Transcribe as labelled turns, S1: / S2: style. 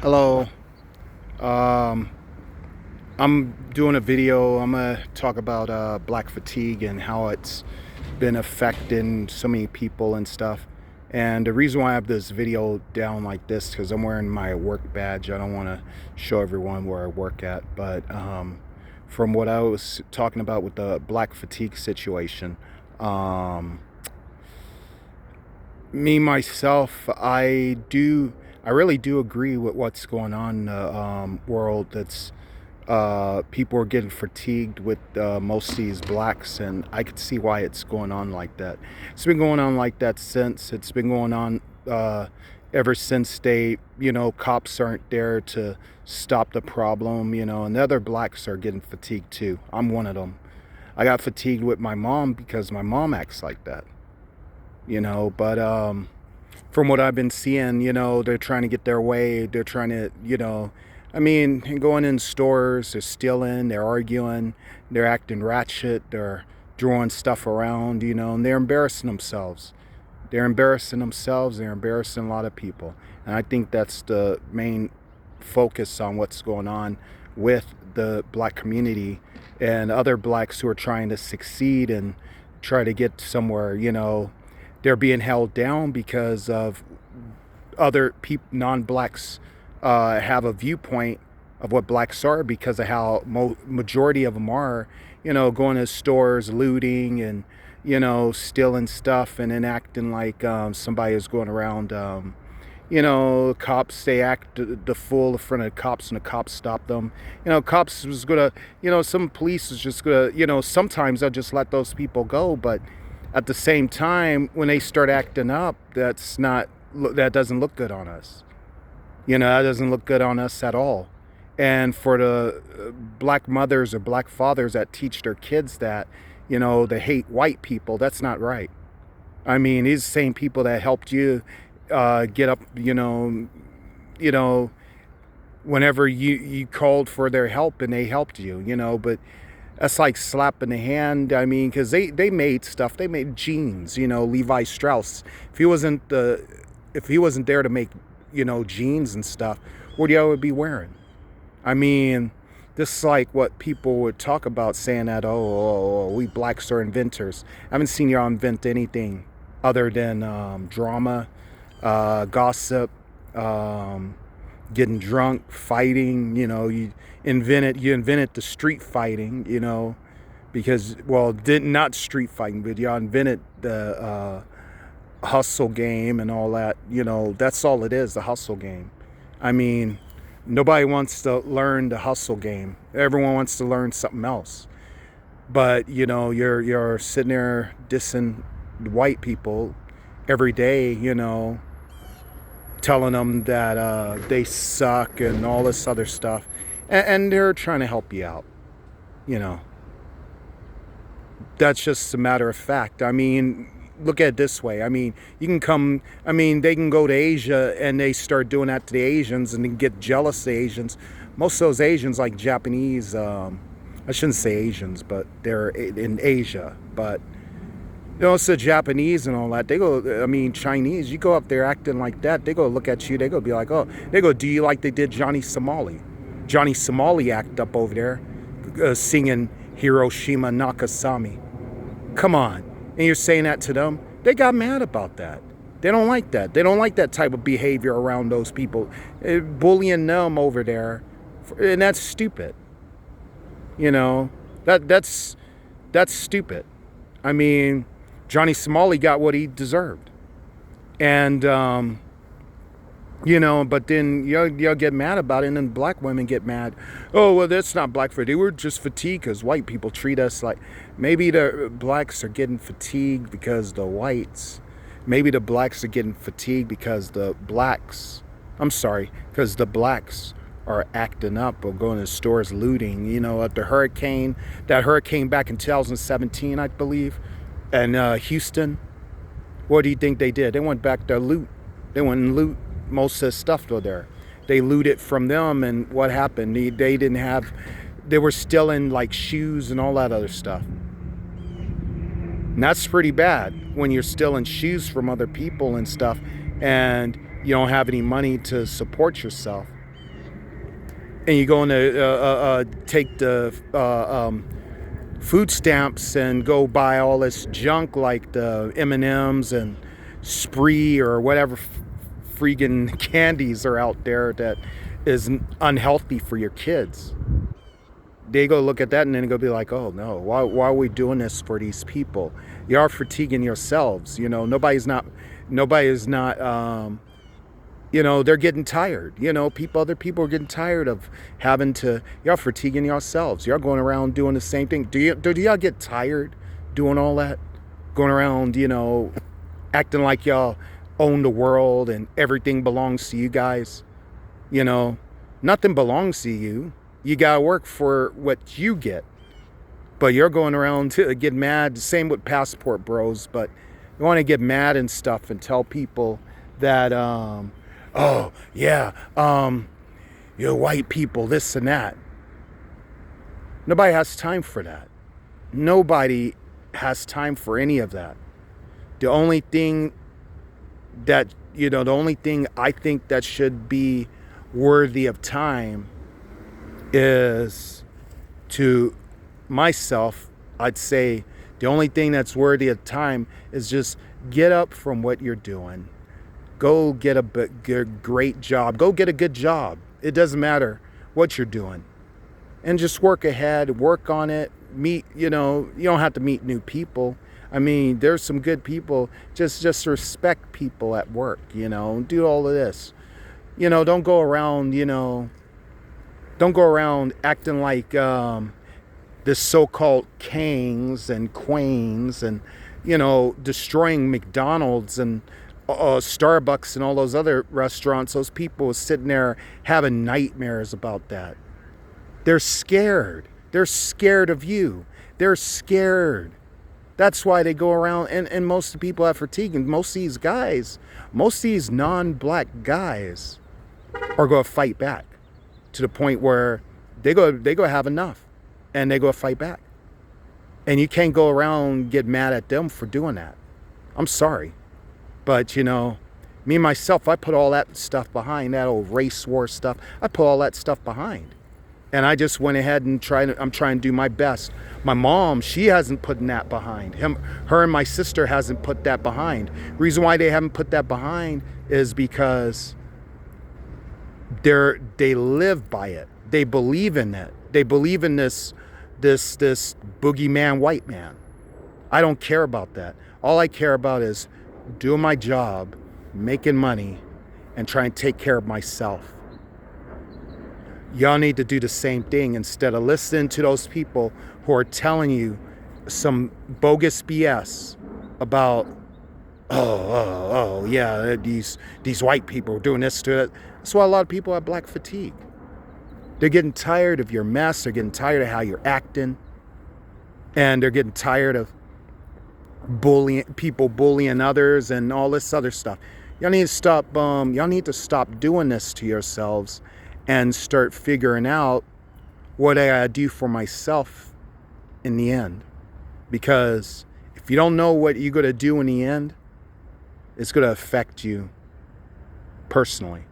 S1: Hello. Um, I'm doing a video. I'm gonna talk about black fatigue and how it's been affecting so many people and stuff. And the reason why I have this video down like this because I'm wearing my work badge. I don't want to show everyone where I work at, but from what I was talking about with the black fatigue situation, um, me myself, I really do agree with what's going on in the world. That's people are getting fatigued with most of these blacks, and I could see why it's going on like that. It's been going on like that since it's been going on ever since cops aren't there to stop the problem, and the other blacks are getting fatigued too. I'm one of them. I got fatigued with my mom because my mom acts like that, but from what I've been seeing, they're trying to get their way. They're trying to, going in stores, they're stealing, they're arguing, they're acting ratchet, they're throwing stuff around, and they're embarrassing themselves. They're embarrassing themselves, they're embarrassing a lot of people. And I think that's the main focus on what's going on with the black community and other blacks who are trying to succeed and try to get somewhere, they're being held down because of other people, non-blacks, have a viewpoint of what blacks are because of how majority of them are, going to stores, looting, and stealing stuff, and then acting like somebody is going around. Cops, they act the fool in front of the cops, and the cops stop them. Cops was gonna, some police is just gonna, sometimes they'll just let those people go, but at the same time, when they start acting up, that doesn't look good on us. That doesn't look good on us at all. And for the black mothers or black fathers that teach their kids that, they hate white people, that's not right. I mean, these same people that helped you get up, you know, whenever you called for their help and they helped you, but that's like slapping the hand. I mean, because they made stuff. They made jeans. Levi Strauss. If he wasn't there to make jeans and stuff, what do you would be wearing? I mean, this is like what people would talk about, saying that we blacks are inventors. I haven't seen y'all invent anything other than drama, gossip, getting drunk, fighting. You invented the street fighting, because, well, did not street fighting, but y'all invented the hustle game and all that. That's all it is, the hustle game. I mean, nobody wants to learn the hustle game. Everyone wants to learn something else. But you're sitting there dissing white people every day, telling them that they suck and all this other stuff, and they're trying to help you out. You know, that's just a matter of fact. I mean, look at it this way. I mean, you can come. I mean, they can go to Asia and they start doing that to the Asians and then get jealous of the Asians. Most of those Asians, like Japanese, I shouldn't say Asians, but they're in Asia. But it's the Japanese and all that. They go, I mean, Chinese, you go up there acting like that, they go look at you, they go be like, oh, they go, do you like they did Johnny Somali? Johnny Somali act up over there singing Hiroshima Nagasaki. Come on. And you're saying that to them? They got mad about that. They don't like that. They don't like that type of behavior around those people. Bullying them over there. And that's stupid. That's stupid. I mean, Johnny Somali got what he deserved. And, but then you'll get mad about it, and then black women get mad. Oh, well, that's not black for. They were just fatigued because white people treat us like. Maybe the blacks are getting fatigued because the whites. Maybe the blacks are getting fatigued because the blacks. I'm sorry, because the blacks are acting up or going to stores looting. At the hurricane, that hurricane back in 2017, I believe, and Houston. What do you think they did? They went back to loot. They went and loot most of the stuff over there. They looted from them, and what happened? They didn't have. They were stealing like shoes and all that other stuff. And that's pretty bad when you're stealing shoes from other people and stuff, and you don't have any money to support yourself. and you go in to take the food stamps and go buy all this junk like the M&Ms and Spree or whatever freaking candies are out there that is unhealthy for your kids. They go look at that and then go be like, oh no, why are we doing this for these people? You are fatiguing yourselves. Nobody is not, they're getting tired. Other people are getting tired of having to, y'all fatiguing yourselves. Y'all going around doing the same thing. Do y'all get tired doing all that? Going around, acting like y'all own the world and everything belongs to you guys. Nothing belongs to you. You gotta work for what you get. But you're going around to get mad. Same with passport bros. But you want to get mad and stuff and tell people that, oh yeah, you're white people, this and that. Nobody has time for that. Nobody has time for any of that. The only thing I think that should be worthy of time is, to myself, I'd say the only thing that's worthy of time is just get up from what you're doing. Go get a great job. Go get a good job. It doesn't matter what you're doing. And just work ahead, work on it. You don't have to meet new people. I mean, there's some good people. Just respect people at work, do all of this. Don't go around, acting like this so-called kings and queens and, destroying McDonald's and Starbucks and all those other restaurants. Those people sitting there having nightmares about that. They're scared. They're scared of you. They're scared. That's why they go around, and most of the people have fatigue. And most of these non-black guys are going to fight back to the point where they go have enough, and they go fight back. And you can't go around get mad at them for doing that. I'm sorry, but me myself, I put all that stuff behind, that old race war stuff. I put all that stuff behind, and I just went ahead and I'm trying to do my best. My mom, she hasn't put that behind. Her and my sister hasn't put that behind. Reason why they haven't put that behind is because they live by it. They believe in it. They believe in this boogeyman white man. I don't care about that. All I care about is doing my job, making money, and trying to take care of myself. Y'all need to do the same thing instead of listening to those people who are telling you some bogus BS about, yeah, these white people are doing this to it. That's why a lot of people have black fatigue. They're getting tired of your mess. They're getting tired of how you're acting. And they're getting tired of bullying others and all this other stuff. Y'all need to stop doing this to yourselves and start figuring out what I gotta do for myself in the end. Because if you don't know what you're gonna do in the end, it's gonna affect you personally.